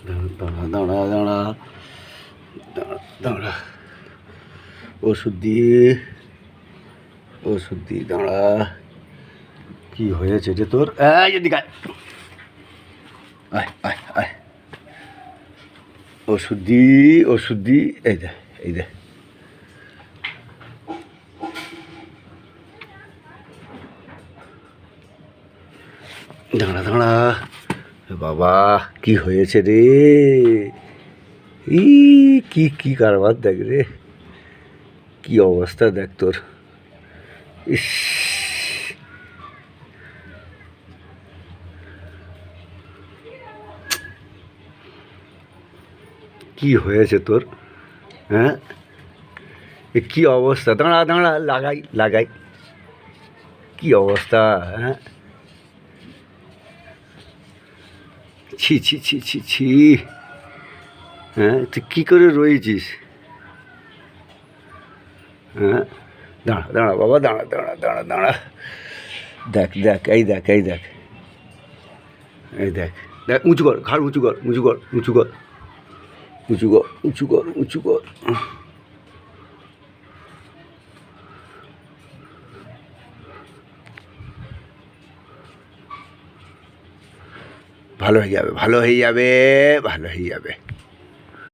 দাঁড়া দাঁড়া দাঁড়া দাঁড়া দাঁড়া ওষুধ দিয়ে দাঁড়া। কি হয়েছে রে তোর? এদিকে আয় আয় আয়। ওষুধ দি এই দে এই দে। দাঁড়া দাঁড়া বাবা, কি হয়েছে রে? কি কারবার দেখ রে, কি অবস্থা দেখ তোর। ইস, কি হয়েছে তোর? হ্যাঁ, কি অবস্থা? দাঁড়া দাঁড়া লাগাই। কি অবস্থা? হ্যাঁ, ছি ছি ছি ছি ছি। হ্যাঁ, তুই কী করে রয়েছিস? হ্যাঁ, দাঁড়া দাঁড়া বাবা, দাঁড়া দাঁড়া দাঁড়া দাঁড়া। দেখ দেখ এই দেখ এই দেখ এই দেখ দেখ। উঁচু কর, ঘাড় উঁচু কর, উঁচু কর, উঁচু কর, উঁচু কর, উঁচু কর, উঁচু কর। ভালো হয়ে যাবে, ভালো হয়ে যাবে, ভালো হয়ে যাবে।